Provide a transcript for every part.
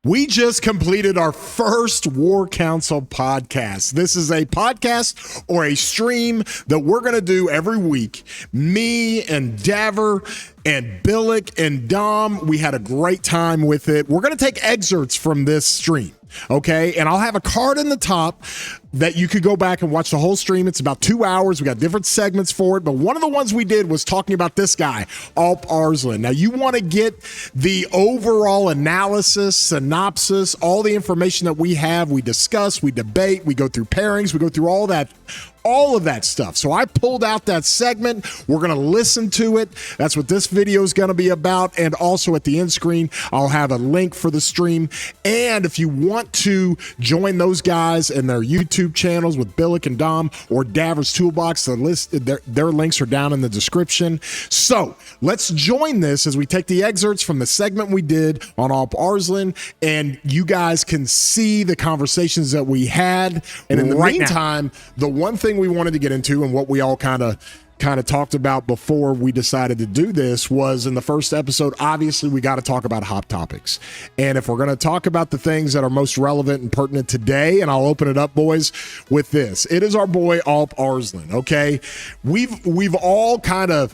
We just completed our first War Council podcast. This is a podcast or a stream that we're going to do every week. Me and Daver and Billick and Dom, we had a great time with it. We're going to take excerpts from this stream, okay? And I'll have a card in the top that you could go back and watch the whole stream. It's about 2 hours. We got different segments for it, but one of the ones we did was talking about this guy, Alp Arslan. Now, you want to get the overall analysis, synopsis, all the information that we have. We discuss, we debate, we go through pairings, we go through all of that stuff. So I pulled out that segment. We're going to listen to it. That's what this video is going to be about. And also at the end screen, I'll have a link for the stream. And if you want to join those guys and their YouTube channels with Billick and Dom or Daver's Toolbox, the list, their links are down in the description. So let's join this as we take the excerpts from the segment we did on Alp Arslan, and you guys can see the conversations that we had. And in the meantime, the one thing we wanted to get into and what we all kind of talked about before we decided to do this was, in the first episode, obviously we got to talk about hot topics. And if we're going to talk about the things that are most relevant and pertinent today, and I'll open it up, boys, with this. It is our boy Alp Arslan, okay? We've all kind of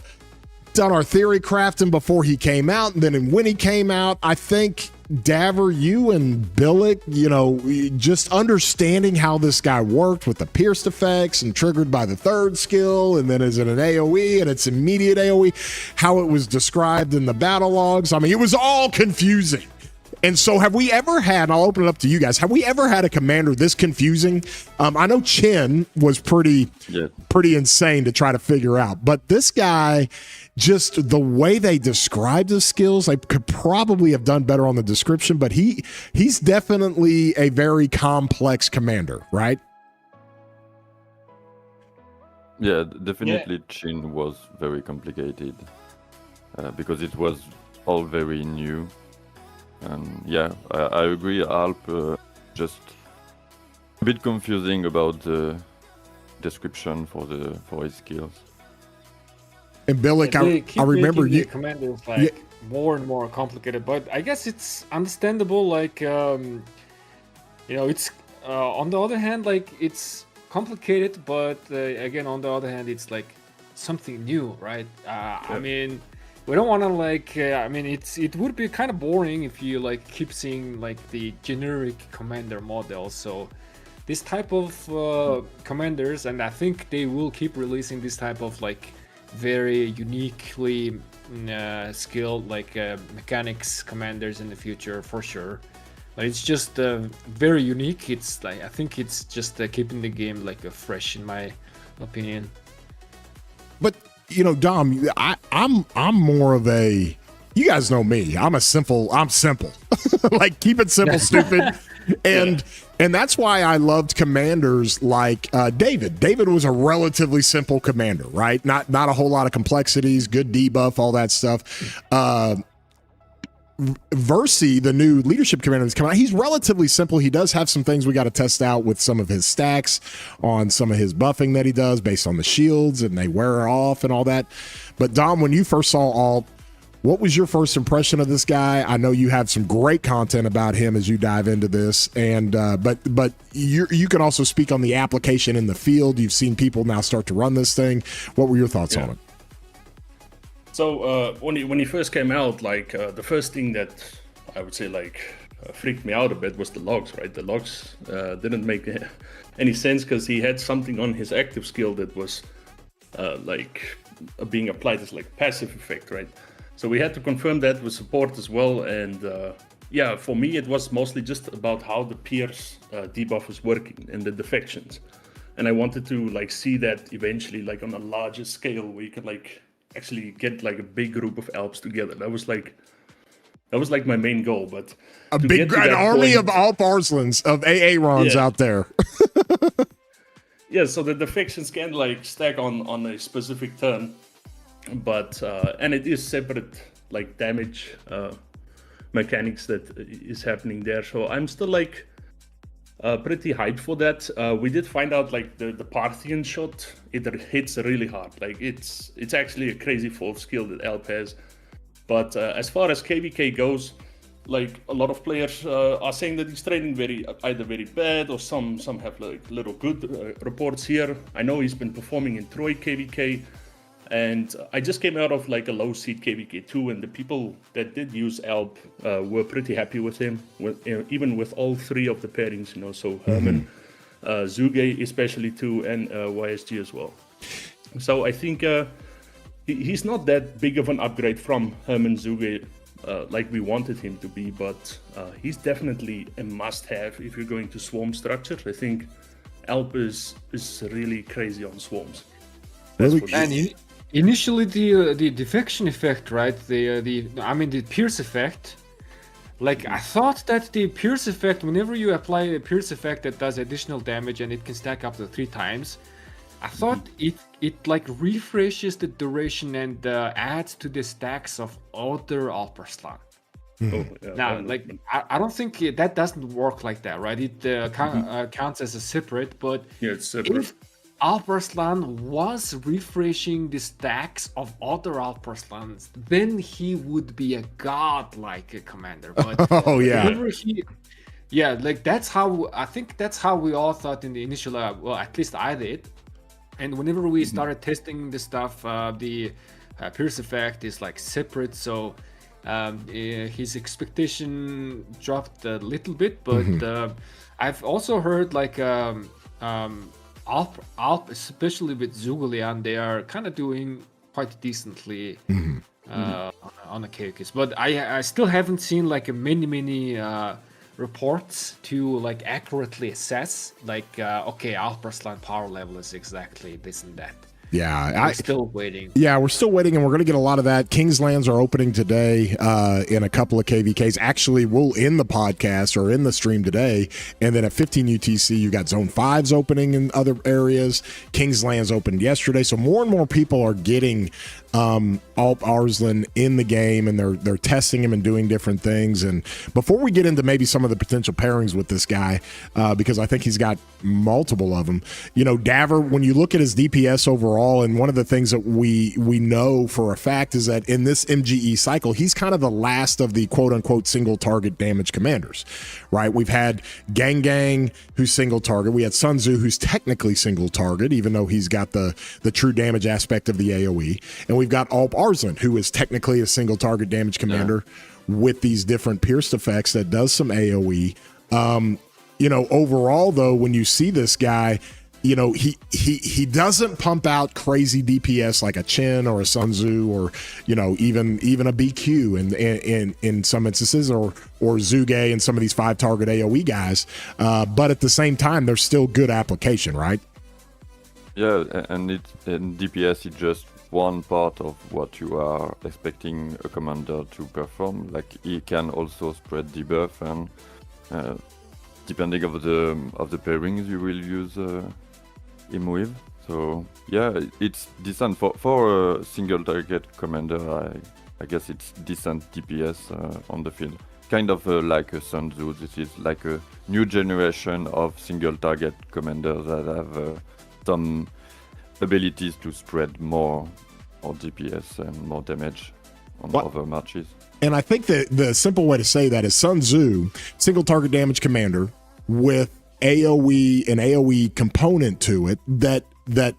done our theory crafting before he came out, and then when he came out, I think Daver, you and Billick, just understanding how this guy worked with the pierced effects and triggered by the third skill, and then is it an AoE and it's immediate AoE, how it was described in the battle logs. I mean, it was all confusing. And so have we ever had, and I'll open it up to you guys, have we ever had a commander this confusing? I know Chin was pretty insane to try to figure out, but this guy, just the way they described his skills, I could probably have done better on the description, but he's definitely a very complex commander, right? Yeah, definitely. Yeah. Chin was very complicated because it was all very new. And yeah, I agree, Alp, just a bit confusing about the description for his skills. And Billick, I remember you commanders more and more complicated, but I guess it's understandable. Like, it's on the other hand, like, it's complicated, but again, on the other hand, it's like something new, right? I mean, we don't want to it would be kind of boring if you keep seeing the generic commander model. So this type of commanders, and I think they will keep releasing this type of very uniquely skilled mechanics commanders in the future for sure. But it's just very unique. It's I think it's just keeping the game fresh in my opinion. But Dom, I'm more of a, you guys know me. I'm simple. Keep it simple, stupid. And that's why I loved commanders like David. David was a relatively simple commander, right? Not a whole lot of complexities, good debuff, all that stuff. Versi, the new leadership commander that's coming out, he's relatively simple. He does have some things we got to test out with some of his stacks on some of his buffing that he does based on the shields, and they wear off and all that. But Dom, when you first saw Alp, what was your first impression of this guy? I know you have some great content about him as you dive into this, and but you can also speak on the application in the field. You've seen people now start to run this thing. What were your thoughts on it? So when he first came out, the first thing that I would say freaked me out a bit was the logs, right? The logs didn't make any sense because he had something on his active skill that was being applied as passive effect, right? So we had to confirm that with support as well. And for me, it was mostly just about how the Pierce debuff is working and the defections. And I wanted to see that eventually on a larger scale where you can actually get a big group of Alps together. That was my main goal. But an army of Alp Arslans, of Aarons out there. Yeah, so the defections can stack on a specific turn, but and it is separate damage mechanics that is happening there. So I'm still pretty hyped for that. We did find out the Parthian shot, it hits really hard. It's actually a crazy full skill that Alp has. But as far as KVK goes, like a lot of players are saying that he's training either very bad, or some have like little good reports here. I know he's been performing in Troy KVK, and I just came out of like a low seed KVK2, and the people that did use Alp were pretty happy with him, even with all three of the pairings, you know, so Herman, Zuge especially too, and YSG as well. So I think he's not that big of an upgrade from Herman Zuge like we wanted him to be, but he's definitely a must-have if you're going to swarm structure. I think Alp is really crazy on swarms. And initially the defection effect, right? The pierce effect. Like, I thought that the pierce effect, whenever you apply a pierce effect that does additional damage and it can stack up to 3 times, I thought it like refreshes the duration and adds to the stacks of other Alp Arslan. Now, like, I don't think that doesn't work like that, right? It counts as a separate, but yeah, it's separate. If Alp Arslan was refreshing the stacks of other Alp Arslans, then he would be a god-like commander. But oh yeah, like that's how we all thought in the initial. Well, at least I did. And whenever we started testing the stuff, the pierce effect is like separate, so his expectation dropped a little bit. But I've also heard like Alp, especially with Zugolian, they are kind of doing quite decently on the KOKs. But I still haven't seen like many reports to like accurately assess like okay, Alp Arslan power level is exactly this and that. Yeah, we're still waiting. Yeah, we're still waiting, and we're going to get a lot of that. Kingslands are opening today in a couple of KVKs. Actually, we'll end the podcast or in the stream today, and then at 15 UTC, you got Zone 5s opening in other areas. Kingslands opened yesterday, so more and more people are getting Alp Arslan in the game, and they're testing him and doing different things. And before we get into maybe some of the potential pairings with this guy, because I think he's got multiple of them, you know, Daver, when you look at his DPS overall, and one of the things that we know for a fact is that in this MGE cycle, he's kind of the last of the quote-unquote single target damage commanders, right? We've had Gang, who's single target. We had Sun Tzu, who's technically single target, even though he's got the true damage aspect of the AoE. And we've got Alp Arslan, who is technically a single target damage commander with these different pierced effects that does some AoE. You know, overall, though, when you see this guy, you know, he doesn't pump out crazy DPS like a Chen or a Sun Tzu or, you know, even a BQ in some instances, or Zuge and some of these 5-target AoE guys. But at the same time, there's still good application, right? Yeah, and DPS is just one part of what you are expecting a commander to perform. Like, he can also spread debuff, and depending of the pairings you will use him with. So yeah, it's decent for a single target commander. I guess it's decent DPS on the field. Kind of like a Sun Tzu. This is like a new generation of single target commanders that have some abilities to spread more DPS and more damage on other matches. And I think that the simple way to say that is Sun Tzu, single target damage commander with AoE, an AoE component to it that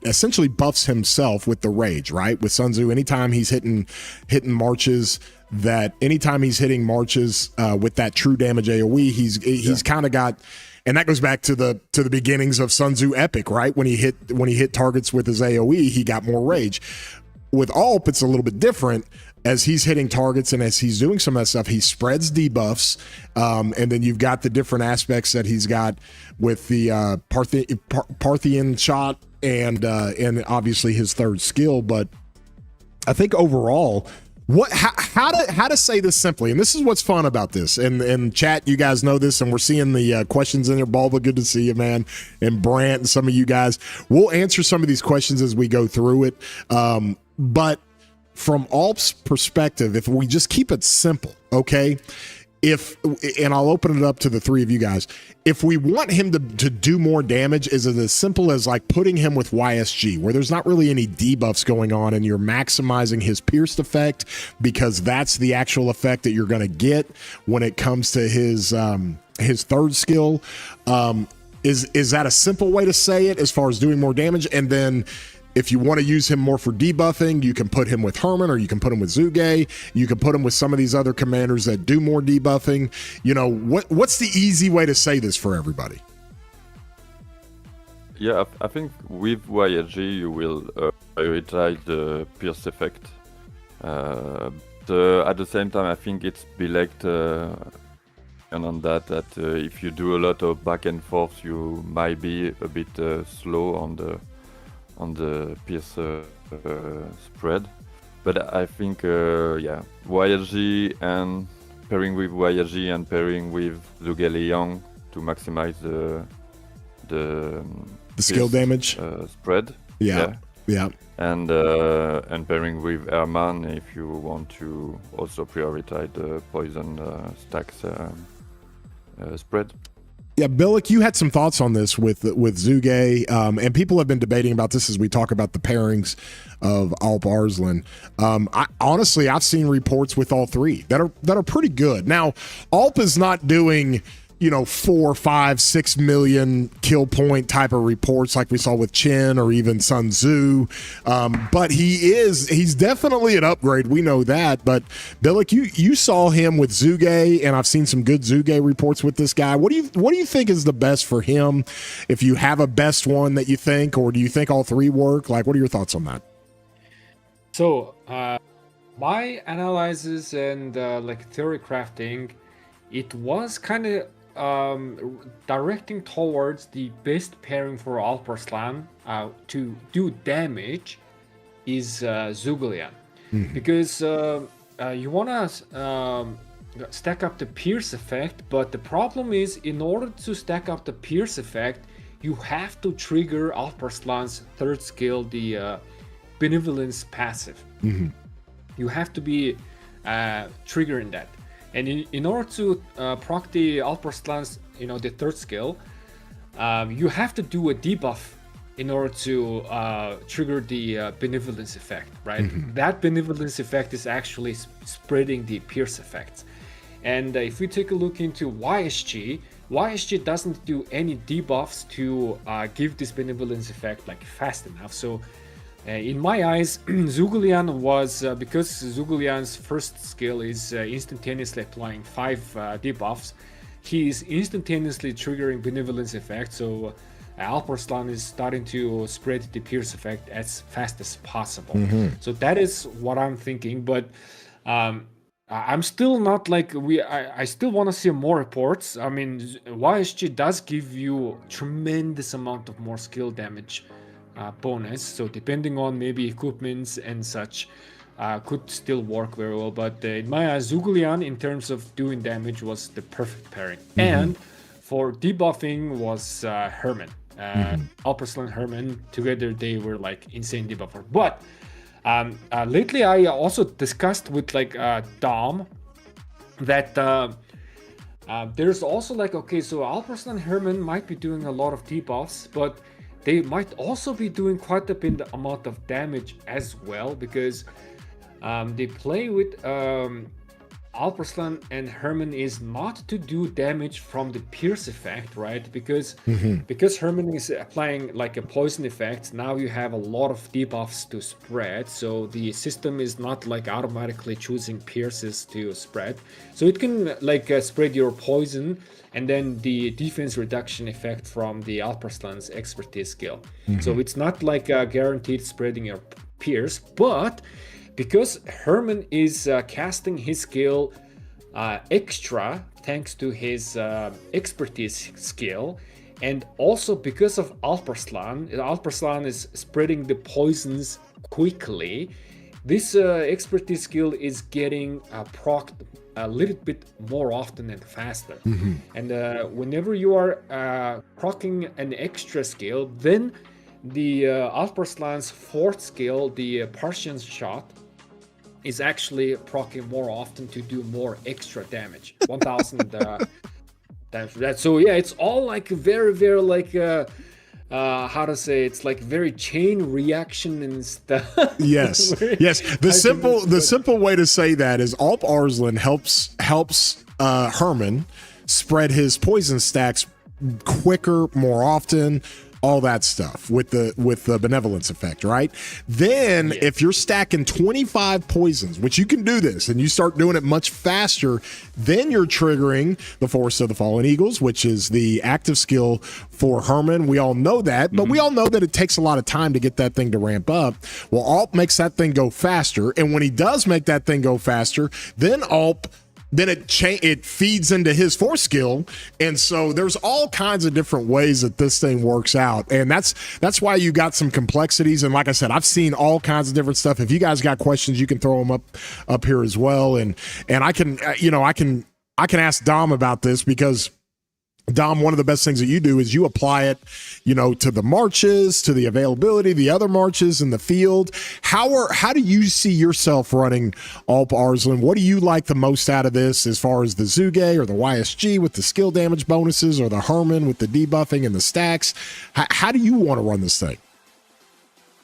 essentially buffs himself with the rage, right? With Sun Tzu, anytime he's hitting marches, anytime he's hitting marches with that true damage AoE, he's kind of got, and that goes back to the beginnings of Sun Tzu Epic, right? When he hit targets with his AoE, he got more rage. With Alp, it's a little bit different. As he's hitting targets and as he's doing some of that stuff, he spreads debuffs, and then you've got the different aspects that he's got with the Parthian shot and obviously his third skill. But I think overall, how to say this simply, and this is what's fun about this. And chat, you guys know this, and we're seeing the questions in there. Bulba, good to see you, man, and Brant and some of you guys. We'll answer some of these questions as we go through it, but from Alp's perspective, if we just keep it simple, okay, if, and I'll open it up to the three of you guys, if we want him to do more damage, is it as simple as like putting him with YSG, where there's not really any debuffs going on and you're maximizing his pierced effect because that's the actual effect that you're going to get when it comes to his third skill? Is that a simple way to say it as far as doing more damage? And then if you want to use him more for debuffing, you can put him with Herman, or you can put him with Zuge. You can put him with some of these other commanders that do more debuffing. You know, what's the easy way to say this for everybody? Yeah, I think with YSG you will prioritize the pierce effect. At the same time, I think it's select and on that if you do a lot of back and forth, you might be a bit slow on the pierce spread. But I think YSG and pairing with YSG and pairing with Zhuge Liang to maximize the skill damage spread. Yeah. And pairing with Herman if you want to also prioritize the poison stacks spread. Yeah, Billick, you had some thoughts on this with Zuge, and people have been debating about this as we talk about the pairings of Alp Arslan. I've seen reports with all three that are pretty good. Now, Alp is not doing 4, 5, 6 million kill point type of reports like we saw with Chen or even Sun Tzu. But he's definitely an upgrade. We know that. But Billick, you saw him with Zuge, and I've seen some good Zuge reports with this guy. What do you think is the best for him? If you have a best one that you think, or do you think all three work? Like, what are your thoughts on that? So, my analysis and theory crafting, it was kind of directing towards the best pairing for Alp Arslan to do damage is Zhuge Liang. Because you want to stack up the pierce effect, but the problem is, in order to stack up the pierce effect, you have to trigger Alp Arslan's third skill, the benevolence passive. You have to be triggering that. And in order to proc the Alp Arslan's, the third skill, you have to do a debuff in order to trigger the benevolence effect, right? That benevolence effect is actually spreading the pierce effects. And if we take a look into YSG doesn't do any debuffs to give this benevolence effect fast enough. So in my eyes, Zhuge Liang was, because Zhuge Liang's first skill is instantaneously applying 5 debuffs, he is instantaneously triggering benevolence effect, so Alp Arslan is starting to spread the pierce effect as fast as possible. So that is what I'm thinking, but I'm still not I still want to see more reports. I mean, YSG does give you tremendous amount of more skill damage bonus, so depending on maybe equipments and such, could still work very well. But in my eyes, Zhuge Liang in terms of doing damage was the perfect pairing. And for debuffing was Herman. Alp Arslan, Herman together, they were insane debuffer. But lately I also discussed with Dom that there's also okay, so Alp Arslan, Herman might be doing a lot of debuffs, but they might also be doing quite a bit amount of damage as well, because they play with Alp Arslan and Herman is not to do damage from the pierce effect, right? Because Herman is applying a poison effect. Now you have a lot of debuffs to spread, so the system is not automatically choosing pierces to spread. So it can spread your poison and then the defense reduction effect from the Alp Arslan's expertise skill. So it's not guaranteed spreading your pierce, but because Herman is casting his skill extra thanks to his expertise skill, and also because of Alp Arslan is spreading the poisons quickly, this expertise skill is getting procced a little bit more often and faster. And whenever you are proccing an extra skill, then the Alp Arslan's fourth skill, the Partisan shot, is actually proccing more often to do more extra damage. 1000 damage for that. So yeah, it's all like very, very like how to say, it's like very chain reaction and stuff. Yes. The simple way to say that is Alp Arslan helps Herman spread his poison stacks quicker, more often, all that stuff with the benevolence effect, right? Then if you're stacking 25 poisons, which you can do this, and you start doing it much faster, then you're triggering the Force of the Fallen Eagles, which is the active skill for Herman. We all know that, but we all know that it takes a lot of time to get that thing to ramp up. Well, Alp makes that thing go faster, and when he does make that thing go faster, then it feeds into his force skill, and so there's all kinds of different ways that this thing works out, and that's why you got some complexities. And like I said, I've seen all kinds of different stuff. If you guys got questions, you can throw them up here as well, and I can ask Dom about this, because Dom, one of the best things that you do is you apply it, to the marches, to the availability, the other marches in the field. How do you see yourself running Alp Arslan? What do you like the most out of this, as far as the Zuge or the YSG with the skill damage bonuses, or the Herman with the debuffing and the stacks? How do you want to run this thing?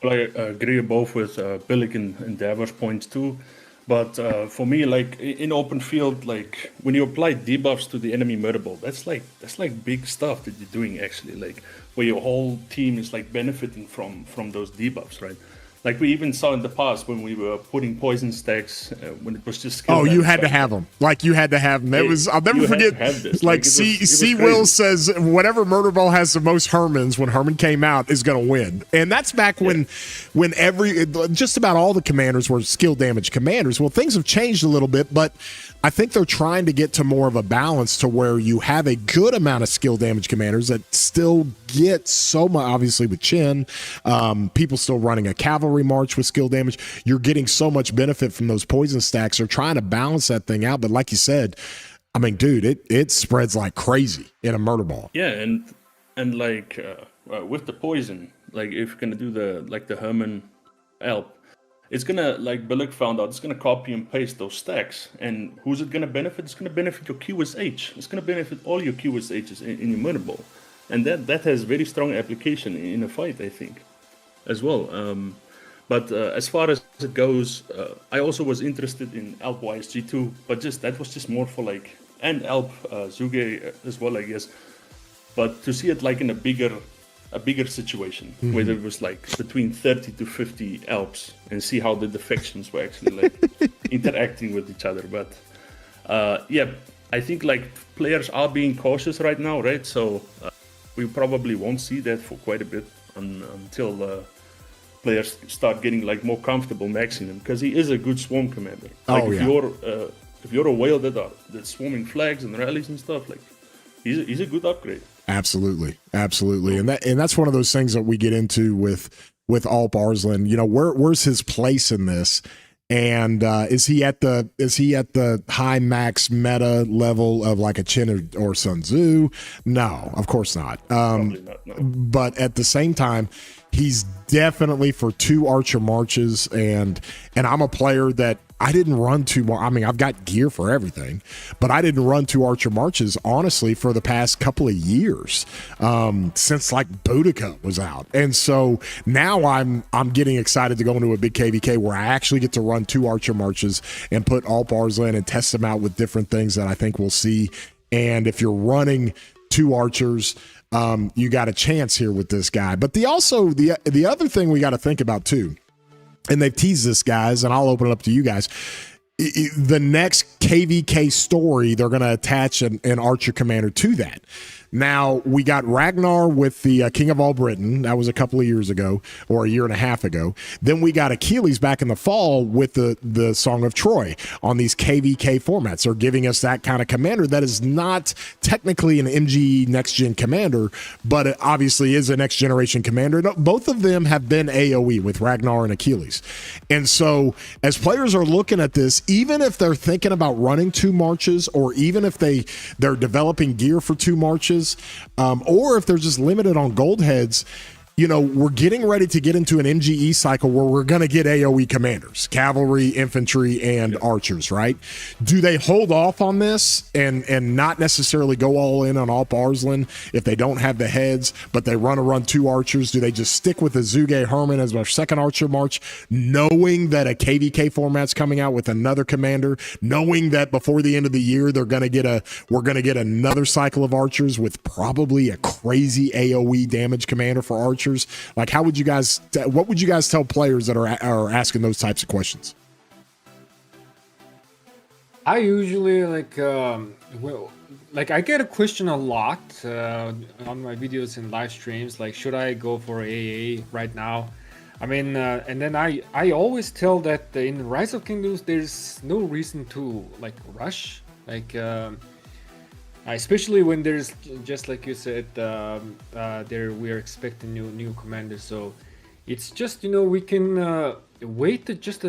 Well, I agree both with Billick and Davor's points too. But for me, like in open field, like when you apply debuffs to the enemy murder ball, that's like big stuff that you're doing, actually, like where your whole team is like benefiting from those debuffs, right? Like we even saw in the past when we were putting poison stacks when it was just skill. Oh, you had to have them. Like you had to have them. It was, I'll never forget. Like C Will says, whatever murder ball has the most Hermans when Herman came out is going to win. And that's back when just about all the commanders were skill damage commanders. Well, things have changed a little bit, but I think they're trying to get to more of a balance to where you have a good amount of skill damage commanders that still get so much, obviously with Chin, people still running a cavalry march with skill damage. You're getting so much benefit from those poison stacks. They're trying to balance that thing out. But like you said, I mean, dude, it spreads like crazy in a murder ball. Yeah, and like with the poison, like if you're gonna do the Herman Alp, it's gonna, like Billick found out, it's gonna copy and paste those stacks. And who's it gonna benefit? It's gonna benefit your QSH. It's gonna benefit all your QSHs in your murder ball. And that has very strong application in a fight, I think, as well. But as far as it goes, I also was interested in Alp YSG too, but that was just more for like, and Alp Zuge as well, I guess. But to see it like in a bigger situation, where there was like between 30 to 50 Alps, and see how the defections were actually like interacting with each other. But yeah, I think like players are being cautious right now, right? So we probably won't see that for quite a bit until players start getting like more comfortable maxing him, because he is a good swarm commander. Like if you're a whale that's swarming flags and rallies and stuff, like he's a good upgrade. Absolutely. And that's one of those things that we get into with Alp Arslan. Where's his place in this? And is he at the high max meta level of like a Chin or Sun Tzu? No, of course not. Probably not, no. But at the same time, he's definitely for 2 Archer marches, and I'm a player that I didn't run 2 more. I mean, I've got gear for everything, but I didn't run 2 Archer marches, honestly, for the past couple of years, since like Boudica was out. And so now I'm getting excited to go into a big KVK where I actually get to run 2 Archer marches and put Alp Arslan and test them out with different things that I think we'll see. And if you're running 2 Archers, you got a chance here with this guy. But the other thing we got to think about too, and they've teased this, guys, and I'll open it up to you guys. The next KVK story, they're going to attach an Archer commander to that. Now, we got Ragnar with the King of All Britain. That was a couple of years ago, or a year and a half ago. Then we got Achilles back in the fall with the Song of Troy on these KVK formats. They're giving us that kind of commander that is not technically an MGE next-gen commander, but it obviously is a next-generation commander. Both of them have been AoE with Ragnar and Achilles. And so as players are looking at this, even if they're thinking about running 2 marches, or even if they're developing gear for 2 marches, or if they're just limited on gold heads, we're getting ready to get into an MGE cycle where we're going to get AoE commanders, cavalry, infantry, and archers, right? Do they hold off on this and not necessarily go all in on Alp Arslan if they don't have the heads, but they run 2 archers? Do they just stick with the Zuge Herman as our second archer march, knowing that a KVK format's coming out with another commander, knowing that before the end of the year we're going to get another cycle of archers with probably a crazy AoE damage commander for archers? Like, what would you guys tell players that are asking those types of questions? I usually I get a question a lot on my videos and live streams, like, should I go for AA right now? I mean, and then I always tell that in Rise of Kingdoms there's no reason to rush, especially when there's, just like you said, we are expecting new commanders. So it's just, we can wait just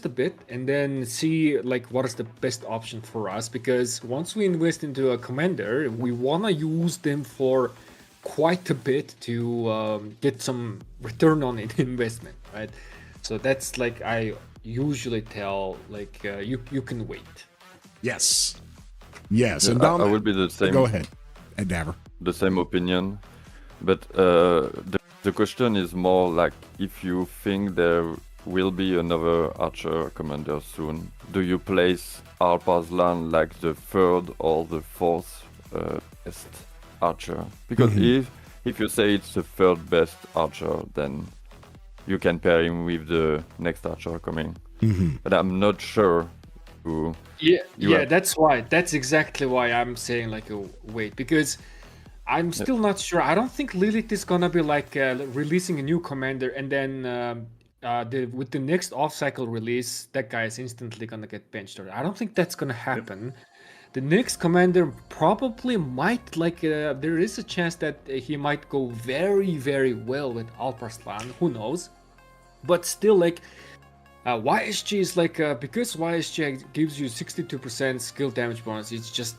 a bit and then see what is the best option for us, because once we invest into a commander, we want to use them for quite a bit to get some return on investment, right? So that's I usually tell you can wait. Yes, yeah, and Dom, I will be the same. Go ahead, Endeavor. The same opinion, but the question is more if you think there will be another archer commander soon, do you place Alp Arslan the 3rd or the 4th best archer? Because if you say it's the 3rd best archer, then you can pair him with the next archer coming. But I'm not sure who. That's exactly why I'm saying wait, because I'm still not sure. I don't think Lilith is gonna be releasing a new commander and then with the next off-cycle release, that guy is instantly gonna get benched. I don't think that's gonna happen. The next commander probably might there is a chance that he might go very, very well with Alp Arslan. Who knows? But still, YSG is because YSG gives you 62% skill damage bonus. It's just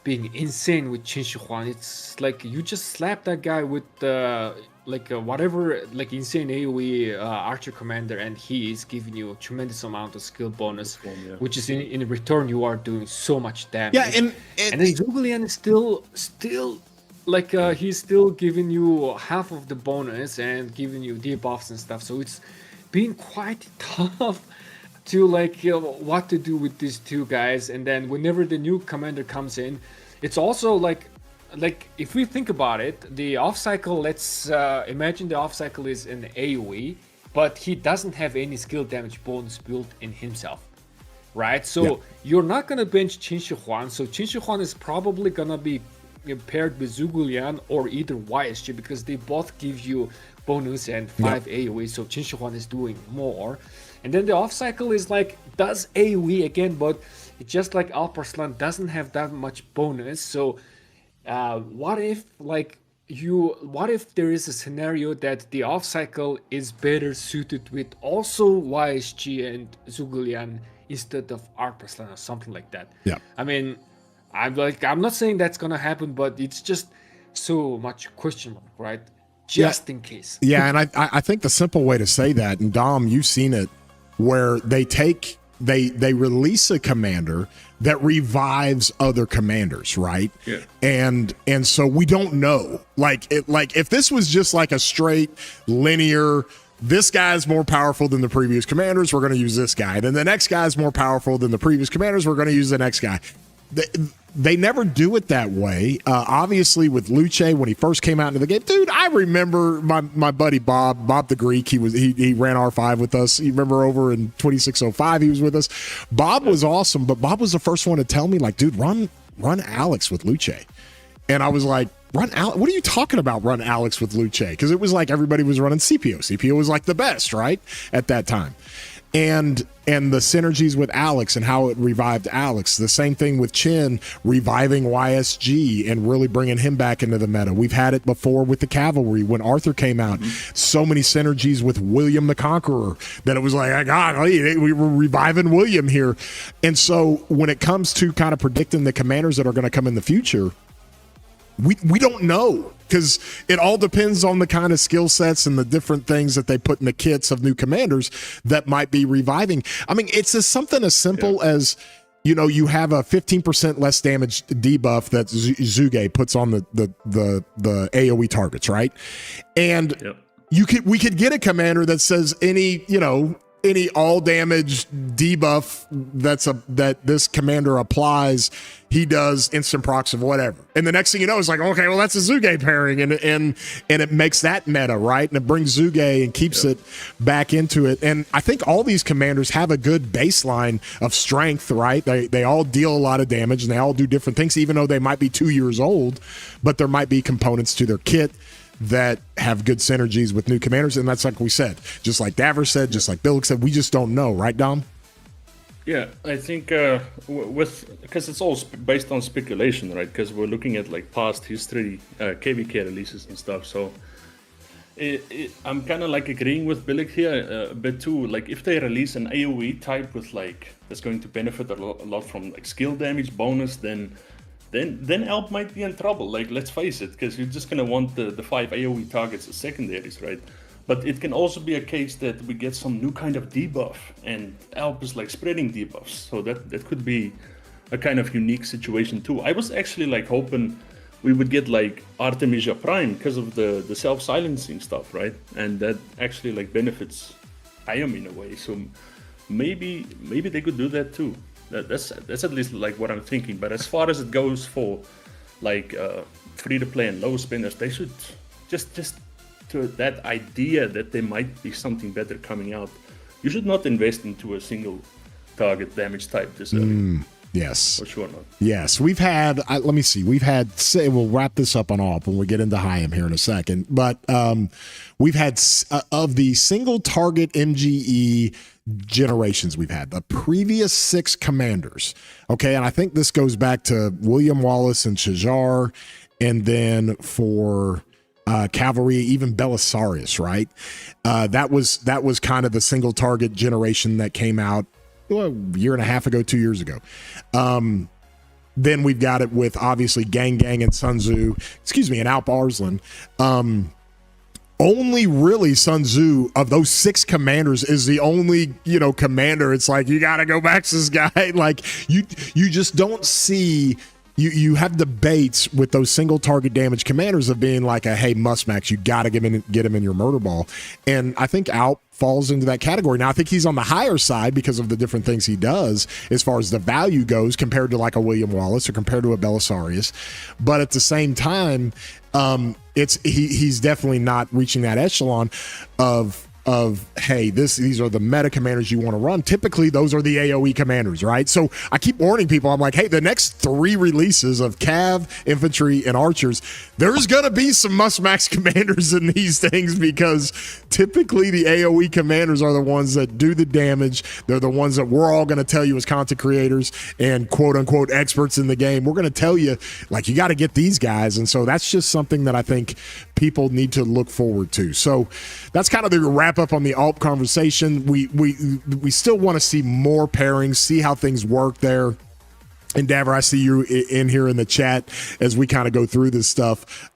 being insane with Qin Shi Huang. It's you just slap that guy with whatever insane AoE archer commander, and he is giving you a tremendous amount of skill bonus, which is in return you are doing so much damage. Yeah, and then Zugulian is still he's still giving you half of the bonus and giving you debuffs and stuff. So it's been quite tough to what to do with these two guys. And then whenever the new commander comes in, it's also if we think about it, the off cycle, let's imagine the off cycle is an AoE, but he doesn't have any skill damage bonus built in himself, right? So you're not gonna bench Qin Shi Huang. So Qin Shi Huang is probably gonna be paired with Zugulian or either YSG, because they both give you bonus and 5 AoE. So Qin Shi Huang is doing more. And then the off cycle is does AoE again, but it's just Alp Arslan doesn't have that much bonus. So what if there is a scenario that the off cycle is better suited with also YSG and Zugulian instead of Alp Arslan or something like that? Yeah. I mean, I'm not saying that's gonna happen, but it's just so much question mark, right? Just in case. Yeah, and I think the simple way to say that, and Dom, you've seen it, where they release a commander that revives other commanders, right? Yeah. And so we don't know. If this was just a straight linear, this guy's more powerful than the previous commanders, we're going to use this guy. Then the next guy's more powerful than the previous commanders, we're going to use the next guy. They never do it that way. Obviously, with Luce, when he first came out into the game, dude, I remember my buddy Bob the Greek. He ran R5 with us. You remember over in 2605, he was with us. Bob was awesome, but Bob was the first one to tell me, dude, run Alex with Luce. And I was like, run Alex? What are you talking about, run Alex with Luce? Because it was everybody was running CPO. CPO was the best, right, at that time. And the synergies with Alex and how it revived Alex. The same thing with Chin reviving YSG and really bringing him back into the meta. We've had it before with the cavalry when Arthur came out. So many synergies with William the Conqueror that it was God, we were reviving William here. And so when it comes to kind of predicting the commanders that are going to come in the future, we don't know, because it all depends on the kind of skill sets and the different things that they put in the kits of new commanders that might be reviving. I mean, it's something as simple as, you know, you have a 15% less damage debuff that Zuge puts on the AoE targets, right? And we could get a commander that says any all damage debuff that this commander applies, he does instant procs of whatever. And the next thing you know, it's like, okay, well, that's a Zuge pairing, and it makes that meta, right? And it brings Zuge and keeps it back into it. And I think all these commanders have a good baseline of strength, right? They all deal a lot of damage, and they all do different things, even though they might be 2 years old, but there might be components to their kit that have good synergies with new commanders. And that's like we said, just like Daver said, just like Bill said, we just don't know, right, Dom? Yeah, I think because it's all based on speculation, right? Because we're looking at like past history, KVK releases and stuff. So I'm kind of like agreeing with Billick here a bit too. Like if they release an AoE type with like that's going to benefit a lot from like skill damage bonus, then Alp might be in trouble. Like, let's face it, because you're just going to want the 5 AoE targets as secondaries, right? But it can also be a case that we get some new kind of debuff, and Alp is like spreading debuffs. So that could be a kind of unique situation too. I was actually like hoping we would get like Artemisia Prime because of the self-silencing stuff, right? And that actually like benefits Iam in a way. So maybe they could do that too. That's at least like what I'm thinking. But as far as it goes for like free to play and low spenders, they should just to that idea that there might be something better coming out. You should not invest into a single target damage type this early. Yes. For sure not. Yes. We've had, let me see, we'll wrap this up on AWP when we get into Hayam here in a second. But we've had, of the single target MGE generations we've had, the previous 6 commanders, okay, and I think this goes back to William Wallace and Shajar, and then for cavalry, even Belisarius, right? That was kind of the single target generation that came out a year and a half ago, 2 years ago. Then we've got it with obviously Gang and Sun Tzu, and Alp Arslan. Only really Sun Tzu of those 6 commanders is the only, commander. It's like, you got to go back to this guy. Like you just don't see, you have debates with those single target damage commanders of being like hey, must max, you got to get him in your murder ball. And I think Alp falls into that category. Now I think he's on the higher side because of the different things he does as far as the value goes compared to like a William Wallace or compared to a Belisarius. But at the same time, he's definitely not reaching that echelon of hey, these are the meta commanders you want to run. Typically those are the AoE commanders, right? So I keep warning people, I'm like, hey, the next 3 releases of Cav, infantry, and archers, there's gonna be some must-max commanders in these things, because typically the AoE commanders are the ones that do the damage. They're the ones that we're all gonna tell you as content creators and quote-unquote experts in the game, we're gonna tell you, like, you gotta get these guys. And so that's just something that I think people need to look forward to. So that's kind of the wrap up on the ALP conversation. We still want to see more pairings, see how things work there. And Daver, I see you in here in the chat as we kind of go through this stuff.